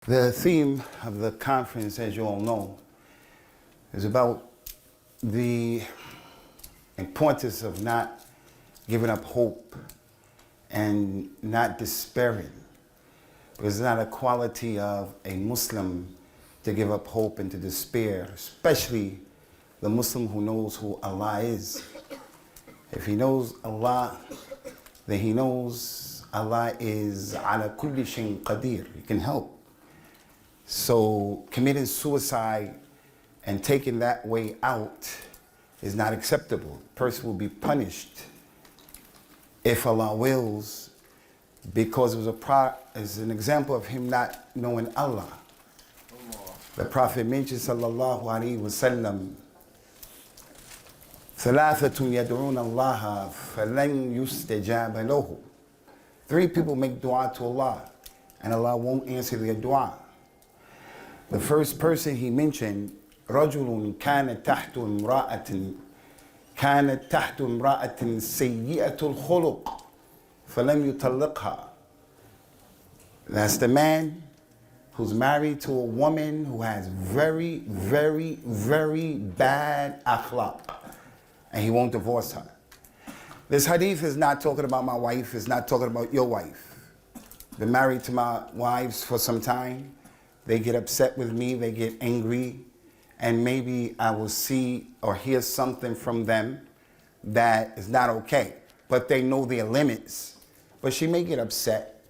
The theme of the conference, as you all know, is about the importance of not giving up hope and not despairing. Because it's not a quality of a Muslim to give up hope and to despair, especially the Muslim who knows who Allah is. If he knows Allah, then he knows Allah is ala kulli shayin qadir. He can help. So committing suicide and taking that way out is not acceptable. The person will be punished if Allah wills, because it was an example of him not knowing Allah. The Prophet mentioned sallallahu alaihi wasallam, ثلاثة يدعون الله فلن يستجاب له. 3 people make dua to Allah and Allah won't answer their dua. The first person he mentioned, رجل كانت تحت امرأة سيئة الخلق فلم يطلقها. That's the man who's married to a woman who has very, very, very bad akhlaq, and he won't divorce her. This hadith is not talking about my wife, it's not talking about your wife. Been married to my wives for some time. They get upset with me, they get angry, and maybe I will see or hear something from them that is not okay. But they know their limits. But she may get upset.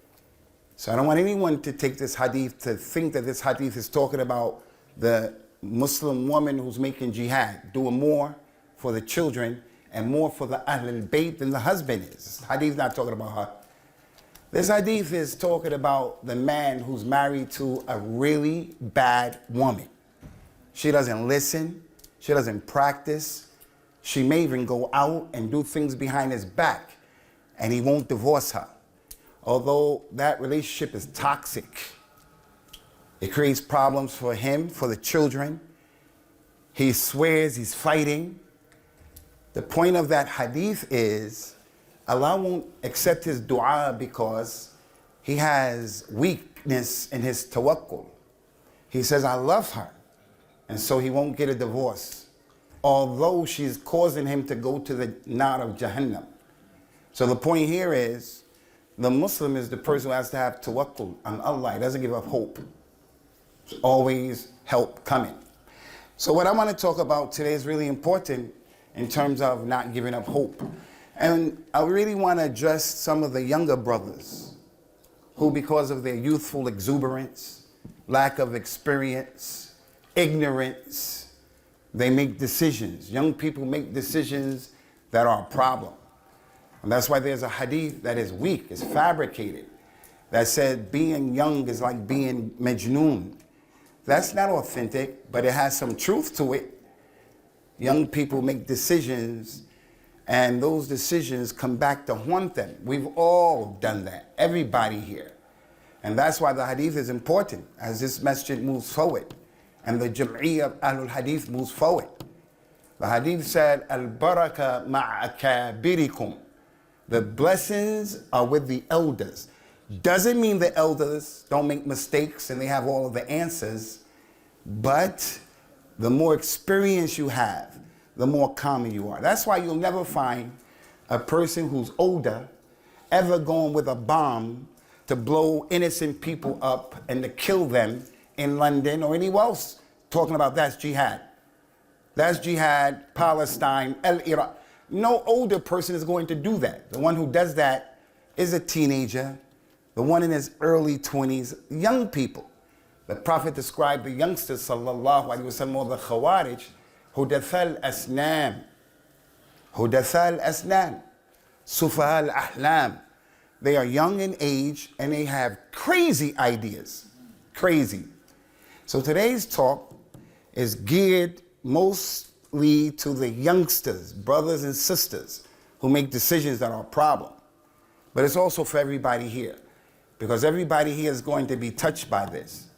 So I don't want anyone to take this hadith to think that this hadith is talking about the Muslim woman who's making jihad, doing more for the children and more for the Ahl-e-Hadith than the husband is. This hadith is not talking about her. This hadith is talking about the man who's married to a really bad woman. She doesn't listen, she doesn't practice, she may even go out and do things behind his back, and he won't divorce her. Although that relationship is toxic, it creates problems for him, for the children. He swears, he's fighting. The point of that hadith is Allah won't accept his dua because he has weakness in his tawakkul. He says, I love her, and so he won't get a divorce, although she's causing him to go to the nar of Jahannam. So the point here is, the Muslim is the person who has to have tawakkul on Allah. He doesn't give up hope. There's always help coming. So what I want to talk about today is really important in terms of not giving up hope. And I really want to address some of the younger brothers who, because of their youthful exuberance, lack of experience, ignorance, they make decisions. Young people make decisions that are a problem. And that's why there's a hadith that is weak, is fabricated, that said being young is like being majnoon. That's not authentic, but it has some truth to it. Young people make decisions, and those decisions come back to haunt them. We've all done that, everybody here. And that's why the hadith is important as this masjid moves forward and the Jamia of Ahl-e-Hadith moves forward. The hadith said, Al-baraka ma'akabirikum. The blessings are with the elders. Doesn't mean the elders don't make mistakes and they have all of the answers, but the more experience you have, the more common you are. That's why you'll never find a person who's older ever going with a bomb to blow innocent people up and to kill them in London or anywhere else. Talking about that's jihad. That's jihad, Palestine, Iraq. No older person is going to do that. The one who does that is a teenager, the one in his early 20s, young people. The Prophet described the youngsters, sallallahu alaihi wasallam, or the Khawarij, Hudatha al-Asnam, Sufaha al-Ahlam. They are young in age and they have crazy ideas, crazy. So today's talk is geared mostly to the youngsters, brothers and sisters, who make decisions that are a problem. But it's also for everybody here, because everybody here is going to be touched by this.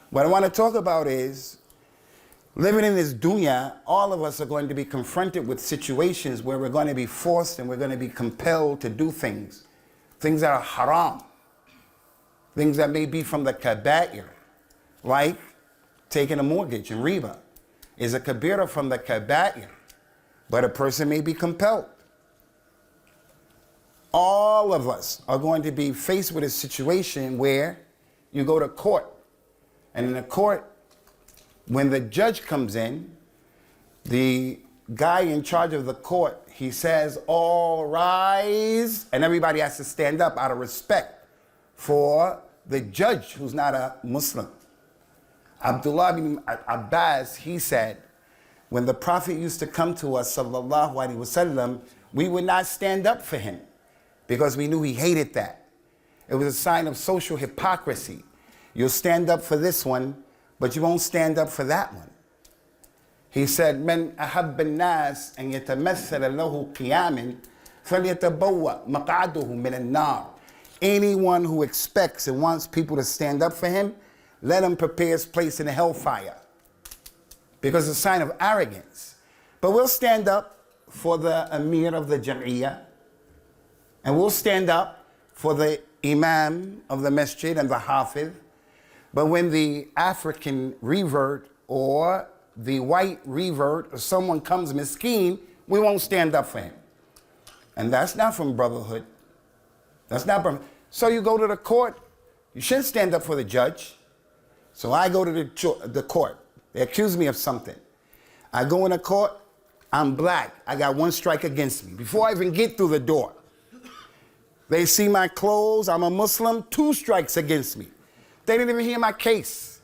What I want to talk about is, living in this dunya, all of us are going to be confronted with situations where we're going to be forced and we're going to be compelled to do things that are haram, things that may be from the kaba'ir, like taking a mortgage and riba, is a kabira from the kaba'ir, but a person may be compelled. All of us are going to be faced with a situation where you go to court, and in the court, when the judge comes in, the guy in charge of the court, he says, all rise, and everybody has to stand up out of respect for the judge who's not a Muslim. Abdullah bin Abbas, he said, when the Prophet used to come to us, sallallahu alaihi wasallam, we would not stand up for him because we knew he hated that. It was a sign of social hypocrisy. You'll stand up for this one, but you won't stand up for that one. He said, "Man ahabba an-nas an yatamathala lahu qiyaman falyatabawwa maq'adahu min an-nar." Anyone who expects and wants people to stand up for him, let him prepare his place in the hellfire. Because it's a sign of arrogance. But we'll stand up for the Amir of the Jamia, and we'll stand up for the Imam of the Masjid and the Hafiz. But when the African revert or the white revert or someone comes miskeen, we won't stand up for him. And that's not from brotherhood. That's not brotherhood. So you go to the court, you shouldn't stand up for the judge. So I go to the court. They accuse me of something. I go in the court, I'm black. I got one strike against me. Before I even get through the door, they see my clothes, I'm a Muslim, 2 strikes against me. They didn't even hear my case.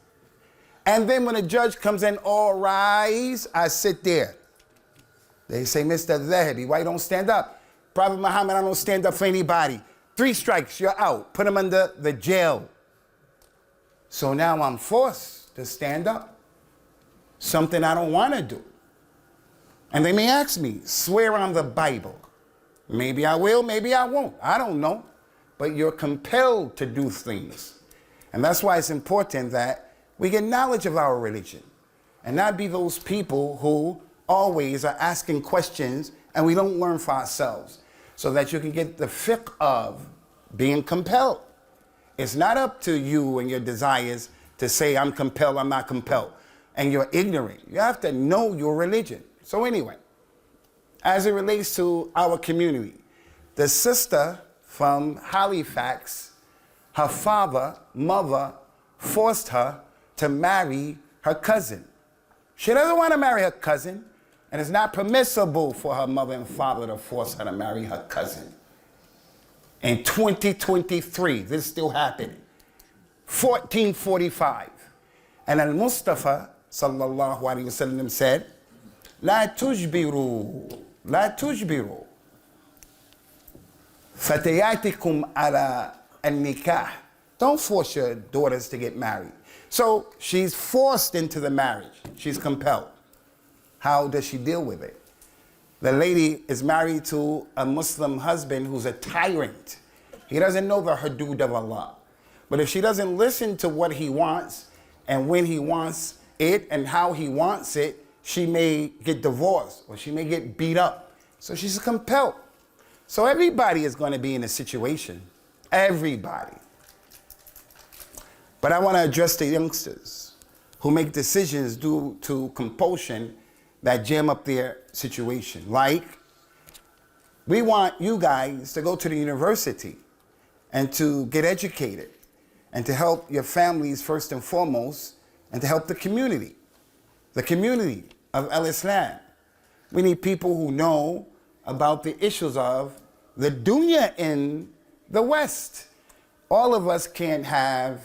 And then when the judge comes in, all rise, I sit there. They say, Mr. Zahabi, why you don't stand up? Prophet Muhammad, I don't stand up for anybody. 3 strikes, you're out. Put him under the jail. So now I'm forced to stand up. Something I don't want to do. And they may ask me, swear on the Bible. Maybe I will, maybe I won't. I don't know. But you're compelled to do things. And that's why it's important that we get knowledge of our religion and not be those people who always are asking questions and we don't learn for ourselves, so that you can get the fiqh of being compelled. It's not up to you and your desires to say, I'm compelled, I'm not compelled, and you're ignorant. You have to know your religion. So anyway, as it relates to our community, the sister from Halifax, her father, mother, forced her to marry her cousin. She doesn't want to marry her cousin, and it's not permissible for her mother and father to force her to marry her cousin. In 2023, this is still happening. 1445. And Al-Mustafa, sallallahu alayhi wasallam, said, La tujbiru, fatayatikum ala al-nikah. Don't force your daughters to get married. So she's forced into the marriage. She's compelled. How does she deal with it? The lady is married to a Muslim husband who's a tyrant. He doesn't know the hudud of Allah. But if she doesn't listen to what he wants and when he wants it and how he wants it, she may get divorced or she may get beat up. So she's compelled. So everybody is going to be in a situation. Everybody. But I want to address the youngsters who make decisions due to compulsion that jam up their situation. Like, we want you guys to go to the university and to get educated and to help your families first and foremost and to help the community of Al-Islam. We need people who know about the issues of the dunya in the West. All of us can't have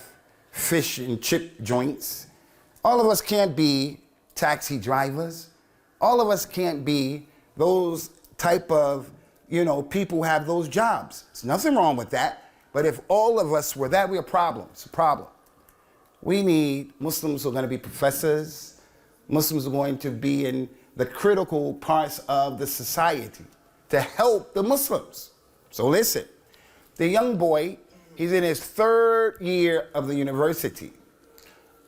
fish and chip joints. All of us can't be taxi drivers. All of us can't be those type of, people who have those jobs. There's nothing wrong with that. But if all of us were that, we're a problem. It's a problem. We need Muslims who are going to be professors. Muslims are going to be in the critical parts of the society to help the Muslims. So listen, the young boy, he's in his 3rd year of the university.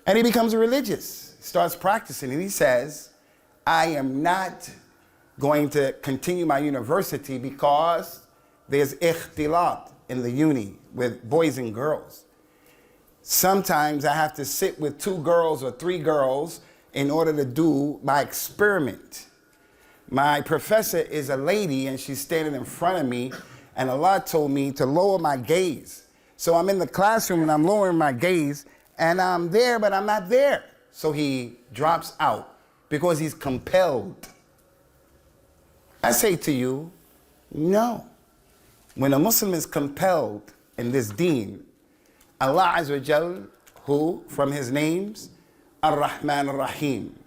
And he becomes religious. He starts practicing and he says, I am not going to continue my university because there's ikhtilat in the uni with boys and girls. Sometimes I have to sit with 2 girls or 3 girls in order to do my experiment. My professor is a lady and she's standing in front of me, and Allah told me to lower my gaze. So I'm in the classroom and I'm lowering my gaze and I'm there, but I'm not there. So he drops out because he's compelled. I say to you, no. When a Muslim is compelled in this deen, Allah Azza wa Jal, who from his names, Ar-Rahman Ar-Rahim,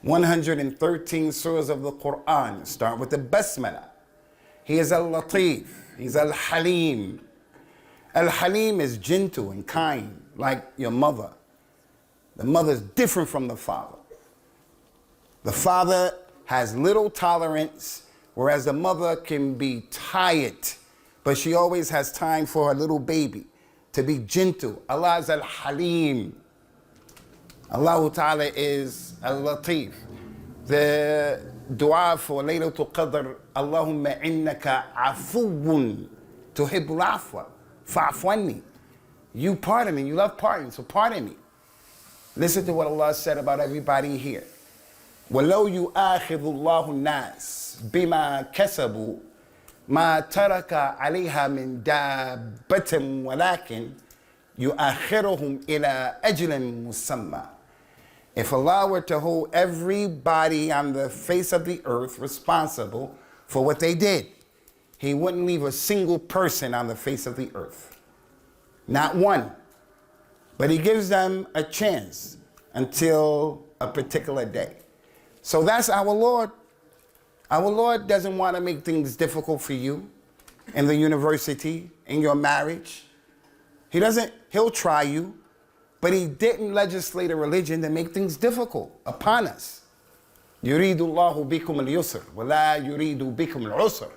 113 surahs of the Qur'an start with the Basmala. He is Al-Latif, he's Al-Halim. Al-Halim is gentle and kind, like your mother. The mother is different from the father. The father has little tolerance, whereas the mother can be tired, but she always has time for her little baby, to be gentle. Allah is Al-Halim. Allah Ta'ala is Al-Latif. The dua for Laylatul Qadr, Allahumma innaka afuwun tuhibbul afwa fa'fu anni. You pardon me, you love pardon, so pardon me. Listen to what Allah said about everybody here. وَلَوْ يُؤَاخِذُ اللَّهُ النَّاسِ بِمَا كَسَبُوا مَا تَرَكَ عَلَيْهَا مِنْ دَابَّةٍ وَلَكِنْ يُؤَخِّرُهُمْ إِلَىٰ أَجْلٍ مُسَمَّى. If Allah were to hold everybody on the face of the earth responsible for what they did, He wouldn't leave a single person on the face of the earth. Not one. But He gives them a chance until a particular day. So that's our Lord. Our Lord doesn't want to make things difficult for you in the university, in your marriage. He'll try you, but He didn't legislate a religion to make things difficult upon us. يُرِيدُ اللَّهُ بِكُمُ الْيُسْرَ وَلَا يُرِيدُ بِكُمُ الْعُسْرَ.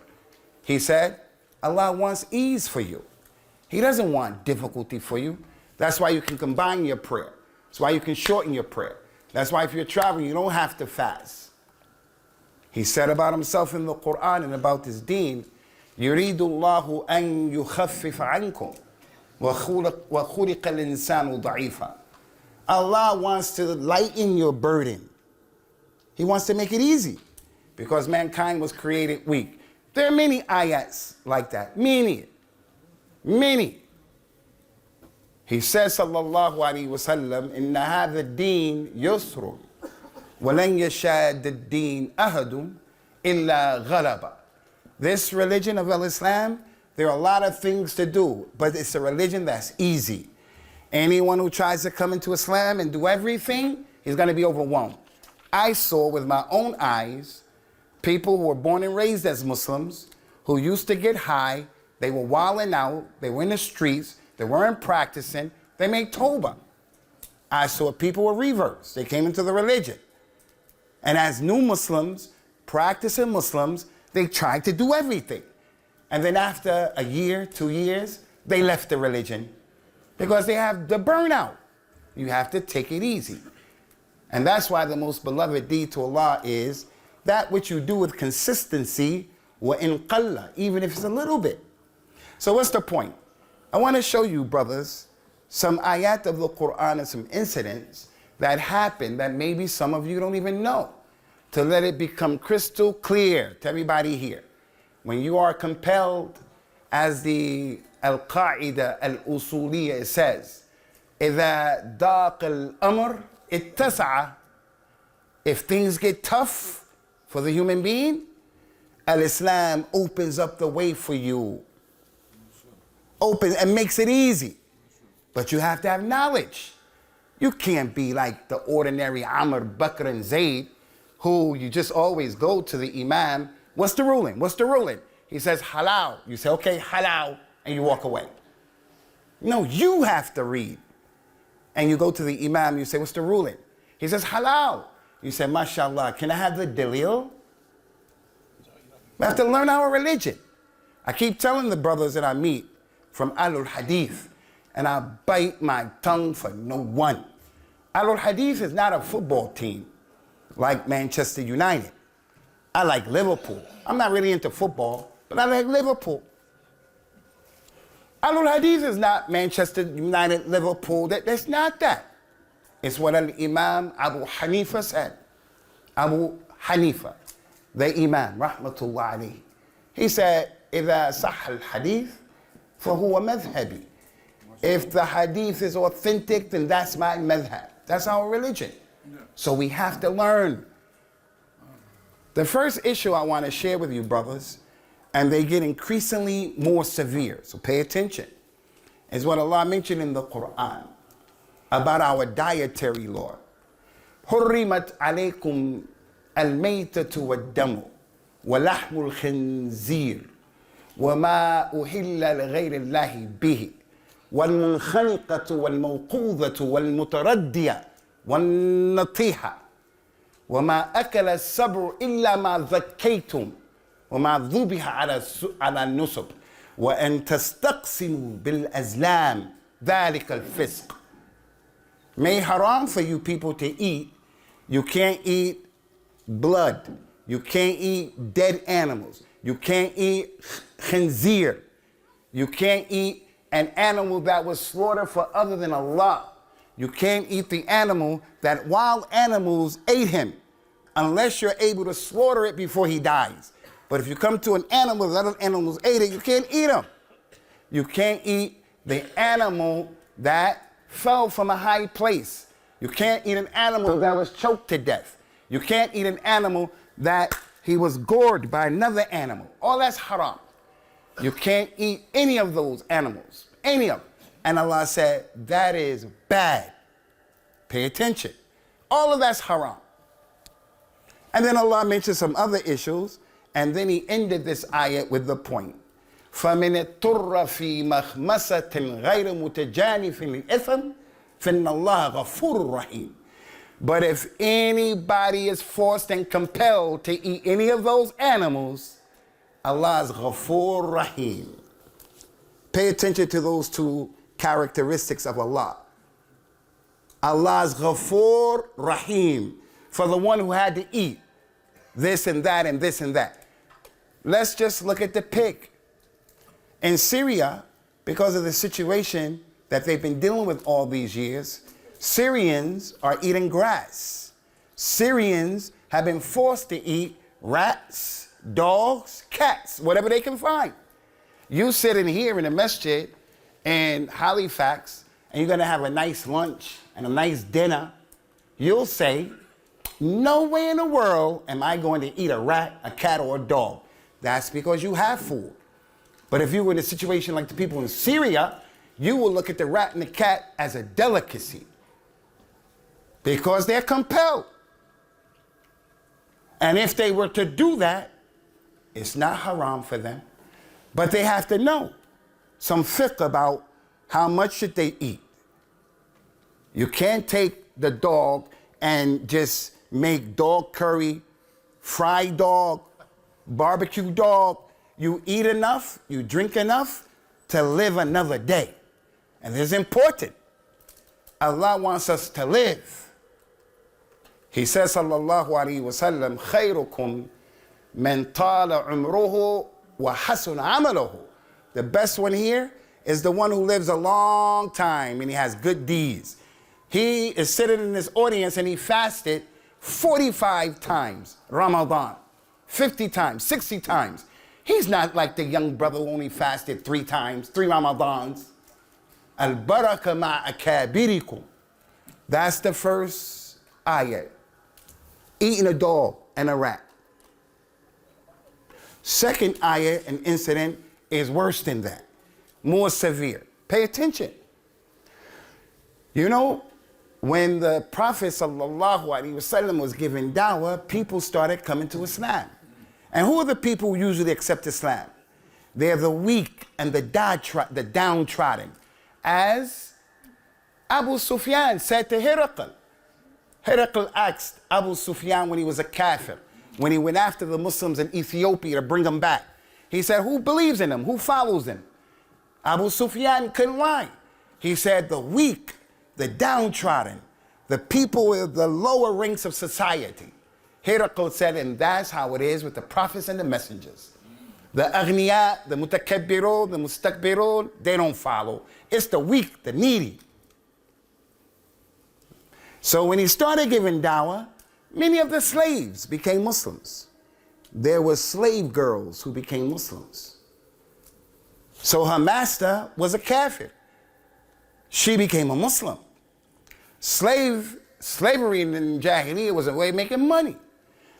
He said, Allah wants ease for you. He doesn't want difficulty for you. That's why you can combine your prayer. That's why you can shorten your prayer. That's why if you're traveling, you don't have to fast. He said about Himself in the Qur'an and about His deen, يُرِيدُ اللَّهُ أَن يُخَفِّفَ عَنْكُمْ وَخُلِقَ الْإِنسَانُ ضَعِيفًا. Allah wants to lighten your burden. He wants to make it easy because mankind was created weak. There are many ayats like that. Many. He says, sallallahu alayhi wa sallam, إِنَّ هَذَا الدِّينَ يُسْرٌ وَلَنْ يَشَادَ الدِّينَ أَهَدٌ إِلَّا غَلَبَ. This religion of Islam, there are a lot of things to do, but it's a religion that's easy. Anyone who tries to come into Islam and do everything, he's going to be overwhelmed. I saw with my own eyes people who were born and raised as Muslims who used to get high, they were wilding out, they were in the streets, they weren't practicing, they made tawbah. I saw people were reverts, they came into the religion. And as new Muslims, practicing Muslims, they tried to do everything. And then after a year, 2 years, they left the religion because they have the burnout. You have to take it easy. And that's why the most beloved deed to Allah is that which you do with consistency, wa in qalla, even if it's a little bit. So what's the point? I want to show you, brothers, some ayat of the Qur'an and some incidents that happened that maybe some of you don't even know, to let it become crystal clear to everybody here. When you are compelled, as the Al-Qaida Al-Usuliyya says, إِذَا دَاقَ الْأَمْرِ اتَّسَعَ. If things get tough for the human being, Al-Islam opens up the way for you. Opens and makes it easy. But you have to have knowledge. You can't be like the ordinary Amr, Bakr, and Zayd, who you just always go to the Imam. What's the ruling? What's the ruling? He says halal. You say, okay, halal, and you walk away. No, you have to read. And you go to the Imam, you say, what's the ruling? He says halal. You say, mashallah, can I have the dalil? We have to learn our religion. I keep telling the brothers that I meet from Ahl-e-Hadith, and I bite my tongue for no one. Ahl-e-Hadith is not a football team like Manchester United. I like Liverpool. I'm not really into football, but I like Liverpool. Ahl-e-Hadith is not Manchester United, Liverpool. That's not that. It's what Al-Imam Abu Hanifa said. Abu Hanifa, the Imam, rahmatullah alayhi. He said, إِذَا صَحَّ الْحَدِيث فَهُوَ مَذْهَبِي. If the hadith is authentic, then that's my madhab. That's our religion. So we have to learn. The first issue I want to share with you, brothers, and they get increasingly more severe, so pay attention, is what Allah mentioned in the Qur'an about our dietary law. حُرِّمَتْ عَلَيْكُمْ الْمَيْتَةُ وَالدَّمُ وَلَحْمُ الْخِنْزِيرِ وَمَا أُحِلَّ لِغَيْرِ اللَّهِ بِهِ والمنخنقة والموقوذة والمتردية والنطيحة وما أكل السبع إلا ما ذكيتم وما ذبح على النصب وأن تستقسموا بالأزلام ذلك الفسق. Made haram for you people to eat. You can't eat blood. You can't eat dead animals. You can't eat khinzir. You can't eat an animal that was slaughtered for other than Allah. You can't eat the animal that wild animals ate him unless you're able to slaughter it before he dies. But if you come to an animal that other animals ate it, you can't eat him. You can't eat the animal that fell from a high place. You can't eat an animal that was choked to death. You can't eat an animal that he was gored by another animal. All that's haram. You can't eat any of those animals, any of them. And Allah said, that is bad. Pay attention. All of that's haram. And then Allah mentioned some other issues, and then he ended this ayat with the point. فَمِنِ الطُّرَّ فِي مَخْمَسَةٍ غَيْرِ مُتَجَانِفٍ لِلْإِثْمِ فَإِنَّ اللَّهَ غَفُورٌ رَحِيمٌ. But if anybody is forced and compelled to eat any of those animals, Allah is Ghafoor Rahim. Pay attention to those two characteristics of Allah. Allah is Ghafoor Rahim, for the one who had to eat this and that and this and that. Let's just look at the pig. In Syria, because of the situation that they've been dealing with all these years, Syrians are eating grass. Syrians have been forced to eat rats, dogs, cats, whatever they can find. You sitting here in the Masjid in Halifax, and you're gonna have a nice lunch and a nice dinner, you'll say, no way in the world am I going to eat a rat, a cat, or a dog. That's because you have food. But if you were in a situation like the people in Syria, you will look at the rat and the cat as a delicacy because they're compelled. And if they were to do that, it's not haram for them. But they have to know some fiqh about how much should they eat. You can't take the dog and just make dog curry, fried dog, barbecue dog. You eat enough, you drink enough to live another day. And this is important. Allah wants us to live. He says, sallallahu alayhi wa sallam, khayrukum man tala umruhu wa hasun amaluhu. The best one here is the one who lives a long time and he has good deeds. He is sitting in this audience and he fasted 45 times Ramadan, 50 times, 60 times. He's not like the young brother who only fasted 3 times, 3 Ramadans. Al-baraka ma'akabirikum. That's the first ayat. Eating a dog and a rat. Second ayat, an incident, is worse than that. More severe. Pay attention. You know, when the Prophet sallallahu alaihi wasallam was giving dawah, people started coming to Islam. And who are the people who usually accept Islam? They're the weak and the downtrodden. As Abu Sufyan said to Herakl. Herakl asked Abu Sufyan when he was a kafir, when he went after the Muslims in Ethiopia to bring them back. He said, who believes in them? Who follows them? Abu Sufyan couldn't lie. He said, the weak, the downtrodden, the people with the lower ranks of society. Herakl said, and that's how it is with the prophets and the messengers. The aghniya, the mutakabbirun, the mustakbirun, they don't follow. It's the weak, the needy. So when he started giving dawah, many of the slaves became Muslims. There were slave girls who became Muslims. So her master was a kafir. She became a Muslim. Slavery in Jahiliyyah was a way of making money.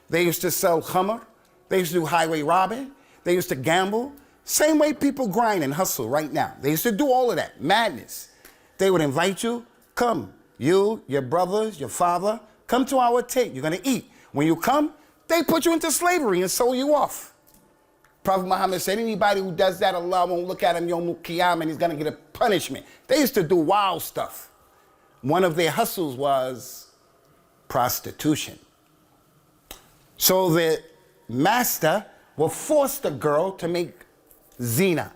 They used to sell khamr. They used to do highway robbing. They used to gamble. Same way people grind and hustle right now. They used to do all of that. Madness. They would invite you, come. You, your brothers, your father, come to our tent. You're going to eat. When you come, they put you into slavery and sold you off. Prophet Muhammad said, anybody who does that, Allah won't look at him Yawmul Qiyamah and he's going to get a punishment. They used to do wild stuff. One of their hustles was prostitution. So the master will force the girl to make zina.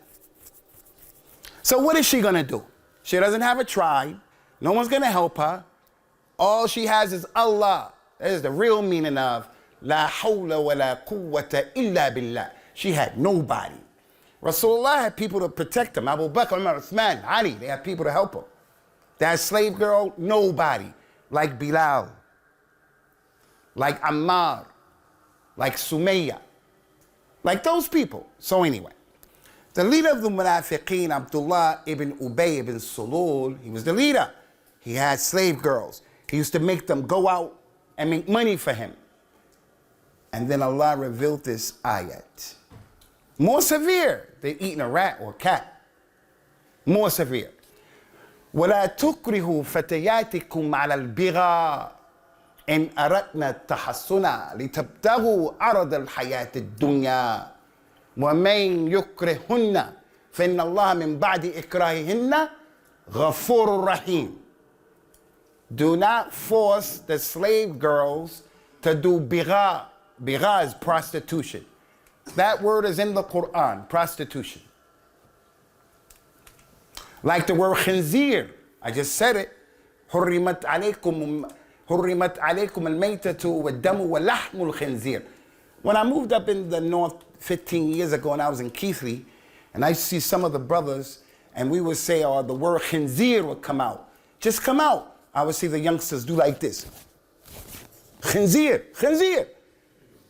So what is she going to do? She doesn't have a tribe. No one's going to help her. All she has is Allah. That is the real meaning of La hawla wa la quwwata illa billah. She had nobody. Rasulullah had people to protect him. Abu Bakr, Umar, Uthman, Ali, they had people to help her. That slave girl, nobody. Like Bilal, like Ammar, like Sumayya, like those people. So anyway, the leader of the Munafiqeen, Abdullah ibn Ubay ibn Sulul, he was the leader. He had slave girls. He used to make them go out and make money for him. And then Allah revealed this ayat. More severe than eating a rat or cat. More severe. وَلَا تُكْرِهُ فَتَيَاتِكُمْ عَلَى الْبِغَاءِ إِنْ أَرَدْنَا التَّحَصُّنَا لِتَبْتَغُوا عَرَضَ الْحَيَاةِ الدُّنْيَا وَمَنْ يُكْرِهُنَّ فَإِنَّ اللَّهَ مِنْ بَعْدِ إِكْرَاهِهِنَّ غَفُورٌ رَحِيمٌ. Do not force the slave girls to do bigha. Bigha is prostitution. That word is in the Qur'an, prostitution. Like the word khinzir, I just said it. حُرِّمَتْ عَلَيْكُمُ الْمَيْتَةُ وَالدَّمُ وَلَحْمُ الْخِنْزِيرِ. When I moved up in the north 15 years ago and I was in Keithley, and I see some of the brothers, and we would say, the word khinzir would come out. Just come out. I would see the youngsters do like this. Khinzir, khinzir.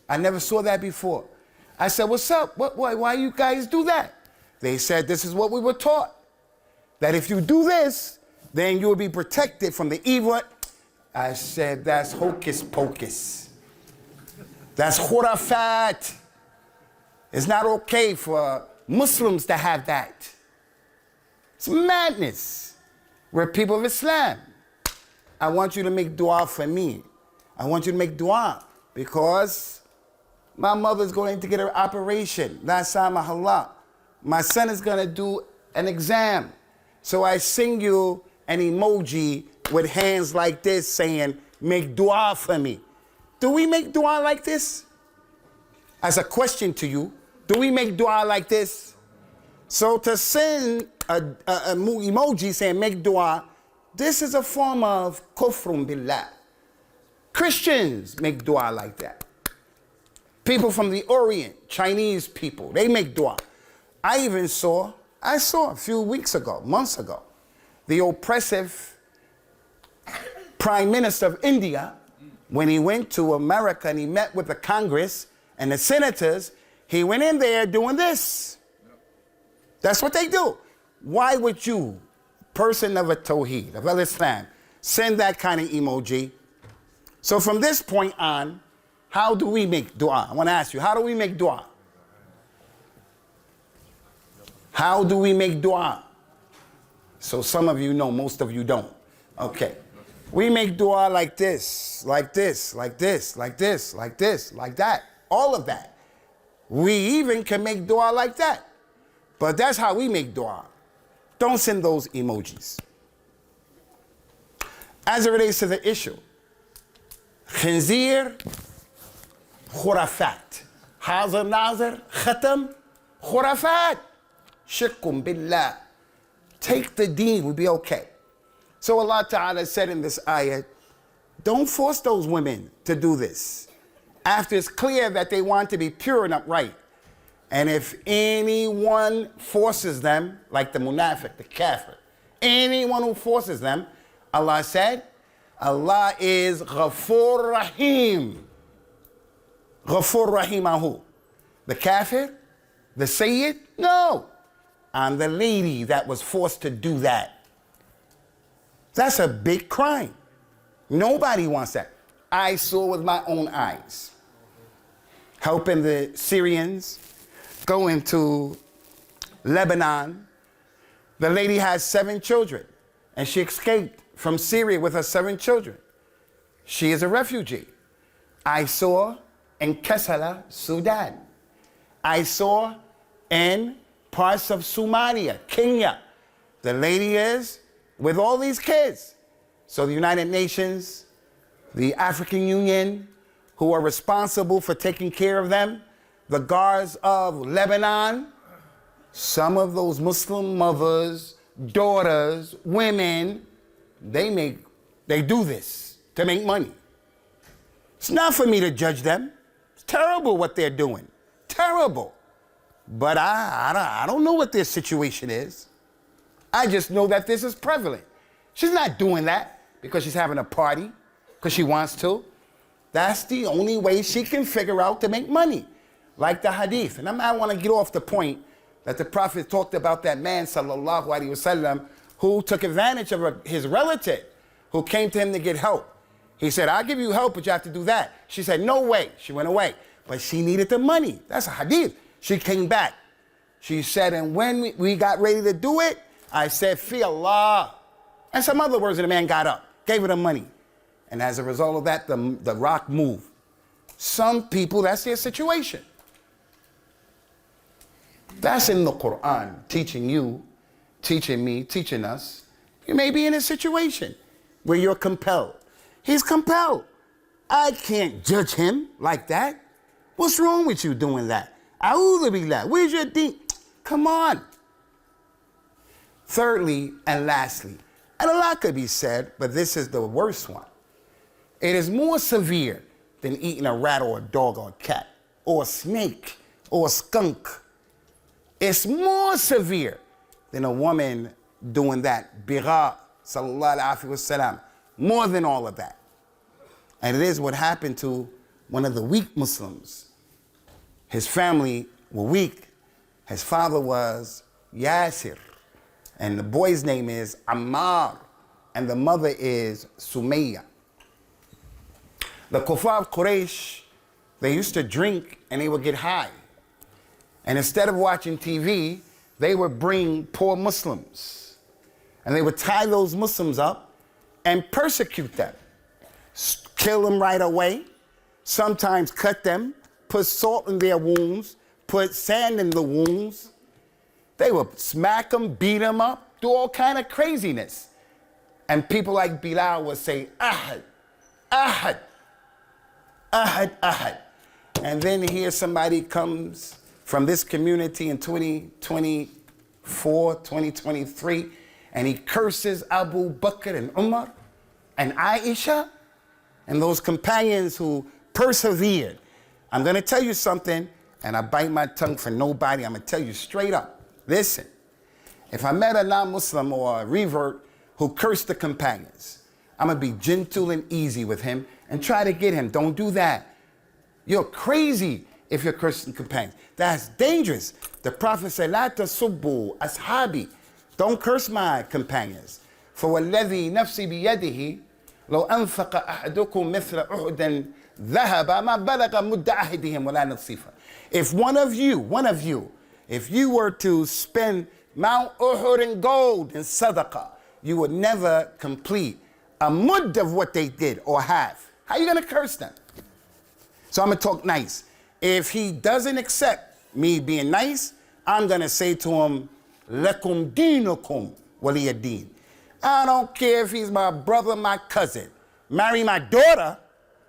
I never saw that before. I said, what's up? Why you guys do that? They said, this is what we were taught. That if you do this, then you will be protected from the evil. I said, that's hocus pocus. That's khurafat. It's not okay for Muslims to have that. It's madness. We're people of Islam. I want you to make dua for me. I want you to make dua because my mother's going to get an operation. La samahallah. My son is going to do an exam. So I sing you an emoji with hands like this saying, make dua for me. Do we make dua like this? As a question to you, do we make dua like this? So to send a emoji saying make dua, this is a form of kufrun billah. Christians make dua like that. People from the Orient, Chinese people, they make dua. I saw a few weeks ago, months ago, the oppressive Prime Minister of India, when he went to America and he met with the Congress and the senators, he went in there doing this. That's what they do. Why would you, person of a Tawheed, of Al-Islam, send that kind of emoji? So from this point on, how do we make dua? I want to ask you, how do we make dua? How do we make dua? So some of you know, most of you don't. Okay. We make dua like this, like this, like this, like this, like this, like that. All of that. We even can make dua like that. But that's how we make dua. Don't send those emojis. As it relates to the issue, khinzir, khurafat. Hazar nazar, khatam, khurafat. Shirkum billah. Take the deen, we'll be okay. So Allah Ta'ala said in this ayat, don't force those women to do this. After it's clear that they want to be pure and upright. And if anyone forces them, like the munafiq, the kafir, anyone who forces them, Allah said, Allah is Ghafur Rahim. Ghafur Rahimahu. The kafir? The sayyid? No. I'm the lady that was forced to do that. That's a big crime. Nobody wants that. I saw with my own eyes. Helping the Syrians go into Lebanon. The lady has 7 children, and she escaped from Syria with her 7 children. She is a refugee. I saw in Kassala, Sudan. I saw in parts of Somalia, Kenya. The lady is with all these kids. So the United Nations, the African Union, who are responsible for taking care of them, the guards of Lebanon, some of those Muslim mothers, daughters, women, they do this to make money. It's not for me to judge them. It's terrible what they're doing. Terrible. But I don't know what their situation is. I just know that this is prevalent. She's not doing that because she's having a party, because she wants to. That's the only way she can figure out to make money. Like the hadith. And I want to get off the point that the Prophet talked about that man, sallallahu alaihi wasallam, who took advantage of his relative who came to him to get help. He said, I'll give you help, but you have to do that. She said, no way. She went away. But she needed the money. That's a hadith. She came back. She said, and when we got ready to do it, I said, fi Allah. And some other words, and the man got up, gave her the money. And as a result of that, the rock moved. Some people, that's their situation. That's in the Qur'an, teaching you, teaching me, teaching us. You may be in a situation where you're compelled. He's compelled. I can't judge him like that. What's wrong with you doing that? A'udhu billah. Where's your deen? Come on. Thirdly and lastly, and a lot could be said, but this is the worst one. It is more severe than eating a rat or a dog or a cat or a snake or a skunk. It's more severe than a woman doing that. Bigha, sallallahu alaihi wasallam. More than all of that. And it is what happened to one of the weak Muslims. His family were weak. His father was Yasir. And the boy's name is Ammar. And the mother is Sumayya. The Kuffar of Quraysh, they used to drink and they would get high. And instead of watching TV, they would bring poor Muslims. And they would tie those Muslims up and persecute them. Kill them right away. Sometimes cut them. Put salt in their wounds. Put sand in the wounds. They would smack them, beat them up, do all kind of craziness. And people like Bilal would say, Ahad, Ahad, Ahad, Ahad. And then here somebody comes from this community in 2024, 2023, and he curses Abu Bakr and Umar and Aisha and those companions who persevered. I'm going to tell you something, and I bite my tongue for nobody. I'm going to tell you straight up. Listen, if I met a non-Muslim or a revert who cursed the companions, I'm going to be gentle and easy with him and try to get him. Don't do that. You're crazy if you're cursing companions. That's dangerous. The Prophet said, La tasubbu ashabi. Don't curse my companions. For وَالَّذِي نَفْسِي بِيَدِهِ لَوْ أَنفَقَ أَحَدُكُمْ مِثْلَ أُحْدٍ ذَهَبَ مَا بَلَغَ مُدَّ أَحَدِهِمْ وَلَا نَصِيفًا. If one of you, if you were to spend Mount Uhud in gold in sadaqah, you would never complete a mud of what they did or have. How are you going to curse them? So I'm going to talk nice. If he doesn't accept me being nice, I'm going to say to him, Lakum dinukum waliya din. I don't care if he's my brother, my cousin. Marry my daughter,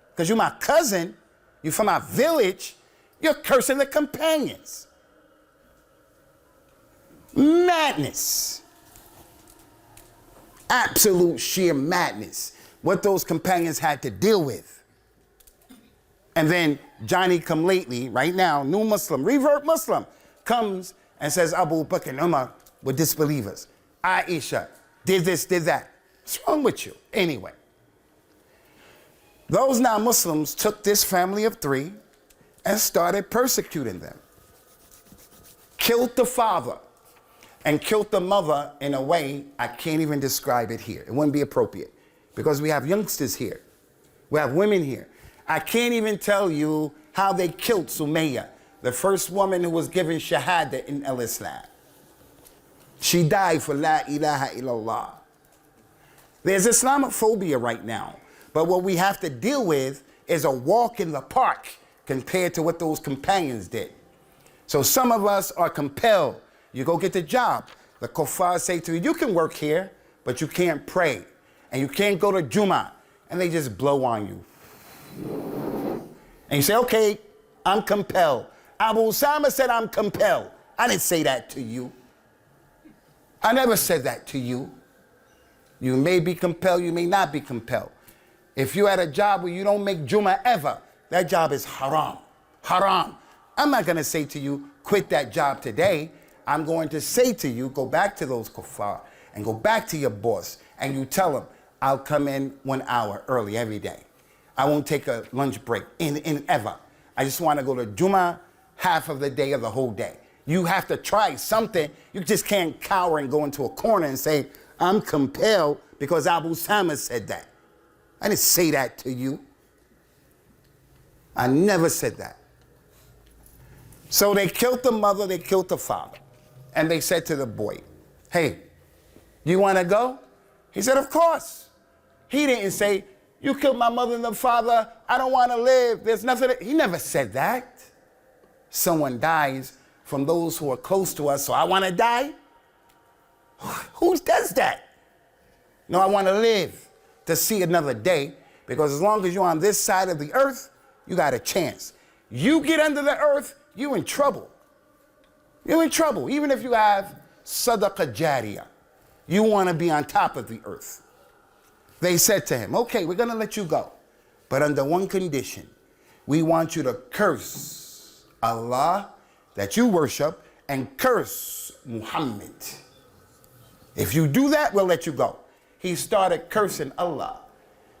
because you're my cousin, you're from my village, you're cursing the companions. Madness. Absolute sheer madness. What those companions had to deal with. And then Johnny come lately, right now, new Muslim, revert Muslim, comes and says Abu Bakr and Umar were disbelievers. Aisha did this, did that. What's wrong with you? Anyway, those non-Muslims took this family of three and started persecuting them. Killed the father and killed the mother in a way I can't even describe it here. It wouldn't be appropriate because we have youngsters here. We have women here. I can't even tell you how they killed Sumayya, the first woman who was given shahada in Islam. She died for La ilaha illallah. There's Islamophobia right now, but what we have to deal with is a walk in the park compared to what those companions did. So some of us are compelled. You go get the job. The kuffar say to you, you can work here, but you can't pray. And you can't go to Jummah. And they just blow on you. And you say, okay, I'm compelled. Abu Usamah said I'm compelled. I didn't say that to you. I never said that to you. You may be compelled, you may not be compelled. If you're at a job where you don't make Jummah ever, that job is haram. Haram. I'm not going to say to you, quit that job today. I'm going to say to you, go back to those kuffar and go back to your boss and you tell them, I'll come in 1 hour early every day. I won't take a lunch break in ever. I just want to go to Jummah half of the day or the whole day. You have to try something. You just can't cower and go into a corner and say, I'm compelled because Abu Usamah said that. I didn't say that to you. I never said that. So they killed the mother, they killed the father. And they said to the boy, hey, you want to go? He said, of course. He didn't say, you killed my mother and the father, I don't want to live, there's nothing. He never said that. Someone dies from those who are close to us, so I want to die? Who does that? No, I want to live to see another day, because as long as you're on this side of the earth, you got a chance. You get under the earth, you're in trouble. You're in trouble. Even if you have sadaqah jariyah, you want to be on top of the earth. They said to him, okay, we're going to let you go, but under one condition. We want you to curse Allah that you worship and curse Muhammad. If you do that, we'll let you go. He started cursing Allah.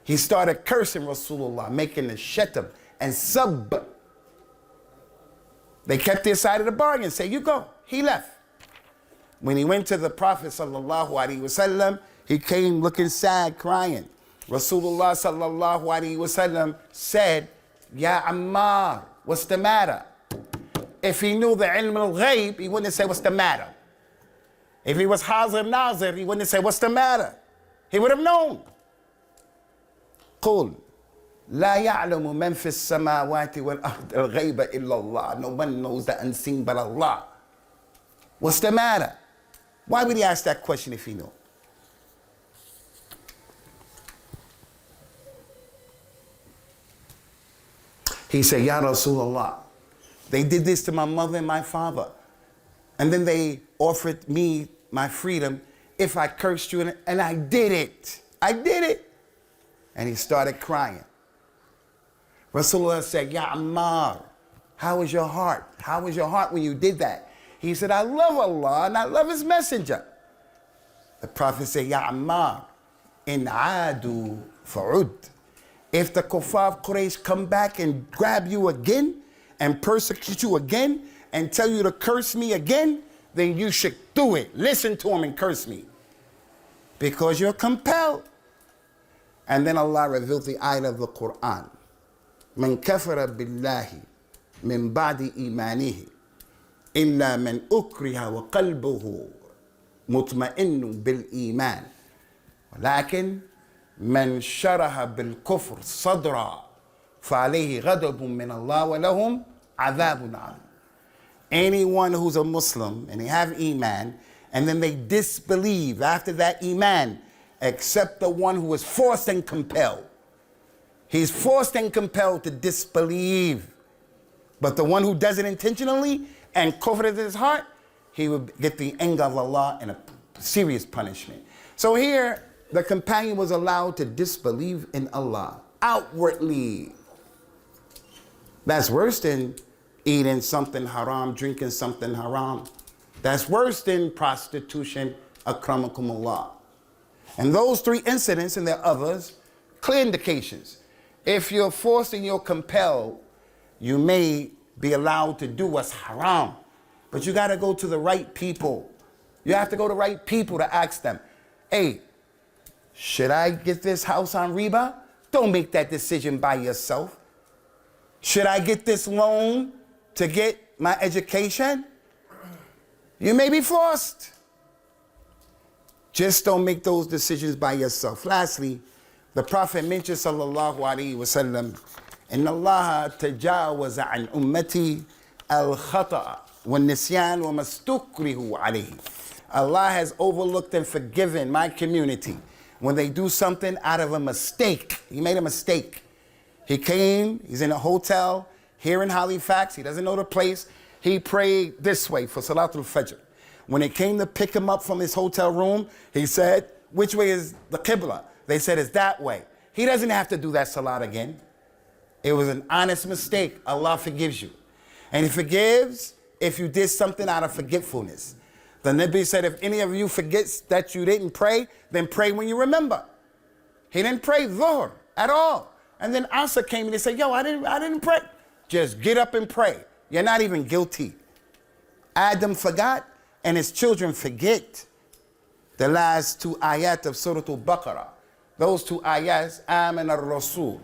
He started cursing Rasulullah, making the shatam and sub. They kept their side of the bargain, say, you go. He left. When he went to the Prophet sallallahu alaihi wasallam, he came looking sad, crying. Rasulullah sallallahu alaihi wasallam said, Ya Ammar, what's the matter? If he knew the ilm al-ghayb, he wouldn't say, what's the matter? If he was Hazir Nazir, he wouldn't say, what's the matter? He would have known. قُل لَا يَعْلَمُ مَنْ فِي السَّمَاوَاتِ وَالْأَرْضِ الْغَيْبَ إِلَّا اللَّهِ. No one knows the unseen but Allah. What's the matter? Why would he ask that question if he knew? He said, Ya Rasulullah, they did this to my mother and my father. And then they offered me my freedom if I cursed you, and I did it. I did it. And he started crying. Rasulullah said, Ya Ammar, how was your heart? How was your heart when you did that? He said, I love Allah and I love His Messenger. The Prophet said, Ya Ammar, in adu fa'ud. If the kuffar of Quraysh come back and grab you again and persecute you again and tell you to curse me again, then you should do it. Listen to them and curse me. Because you're compelled. And then Allah revealed the ayat of the Qur'an. من كفر بالله من بعد إيمانه إلا من أكره وقلبه مطمئن بالإيمان ولكن من شرح بالكفر صدرا فعليه غضب من الله ولهم عذاب عظيم. Anyone who's a Muslim and they have Iman and then they disbelieve after that Iman, except the one who is forced and compelled. He's forced and compelled to disbelieve. But the one who does it intentionally and covered his heart, he will get the anger of Allah and a serious punishment. So here, the companion was allowed to disbelieve in Allah outwardly. That's worse than eating something haram, drinking something haram. That's worse than prostitution, akramakumullah. And those three incidents, and there are others, clear indications. If you're forced and you're compelled, you may be allowed to do what's haram. But you got to go to the right people. You have to go to the right people to ask them, hey, should I get this house on riba? Don't make that decision by yourself. Should I get this loan to get my education? You may be forced. Just don't make those decisions by yourself. Lastly, the Prophet mentioned sallallahu alaihi wasallam, inna Allah tajawaza an ummati al-khata'a wa nisyan wa mastukrihu alayhi. Allah has overlooked and forgiven my community when they do something out of a mistake. He made a mistake. He came, he's in a hotel here in Halifax, he doesn't know the place. He prayed this way for Salatul Fajr. When it came to pick him up from his hotel room, he said, which way is the Qibla? They said, it's that way. He doesn't have to do that Salat again. It was an honest mistake. Allah forgives you. And He forgives if you did something out of forgetfulness. The Nabi said, if any of you forgets that you didn't pray, then pray when you remember. He didn't pray Dhuhr at all. And then Asa came and he said, yo, I didn't pray. Just get up and pray. You're not even guilty. Adam forgot and his children forget. The last two ayat of Surah Al-Baqarah. Those two ayats, Amin al-Rasul.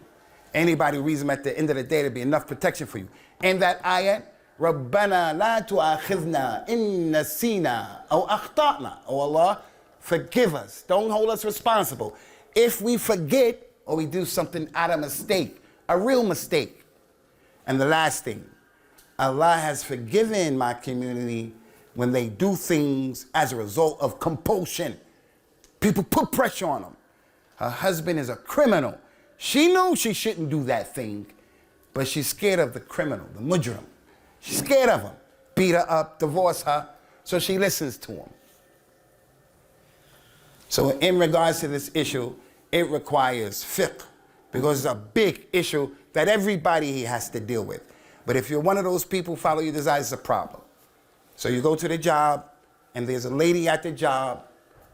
Anybody reads them at the end of the day, there'll be enough protection for you. In that ayat, رَبَّنَا لَا تُؤَاخِذْنَا إِن نَسِينَا أَوْ أَخْطَأْنَا. Oh Allah, forgive us. Don't hold us responsible. If we forget or we do something out of mistake, a real mistake. And the last thing, Allah has forgiven my community when they do things as a result of compulsion. People put pressure on them. Her husband is a criminal. She knows she shouldn't do that thing, but she's scared of the criminal, the mujrim. She's scared of him. Beat her up, divorce her, so she listens to him. So in regards to this issue, it requires fiqh, because it's a big issue that everybody has to deal with. But if you're one of those people, follow your desires, it's a problem. So you go to the job, and there's a lady at the job,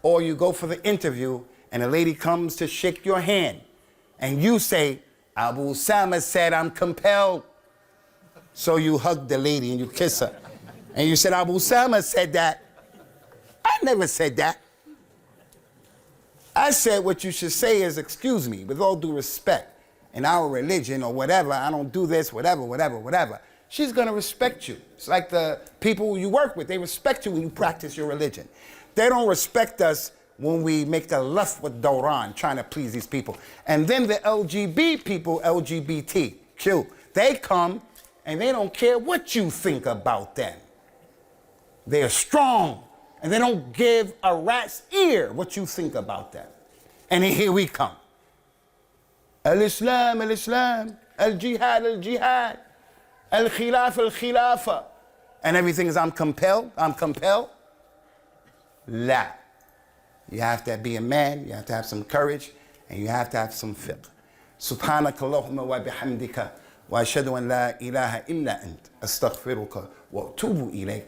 or you go for the interview, and a lady comes to shake your hand, and you say, Abu Usamah said, I'm compelled. So you hug the lady and you kiss her. And you said, Abu Usamah said that. I never said that. I said what you should say is, excuse me, with all due respect, in our religion or whatever, I don't do this, whatever, whatever, whatever. She's gonna respect you. It's like the people you work with, they respect you when you practice your religion. They don't respect us when we make a lust with Doran, trying to please these people. And then the LGBT people, LGBTQ, they come and they don't care what you think about them. They're strong and they don't give a rat's ear what you think about them. And here we come. Al-Islam, Al-Islam, Al-Jihad, Al-Jihad, Al-Khilaf, Al-Khilafa. And everything is, I'm compelled, I'm compelled. La. You have to be a man, you have to have some courage, and you have to have some fiqh. Subhanaka Allahumma wa bihamdika wa ashhadu an la ilaha illa ant astaghfiruka wa atubu ilayk.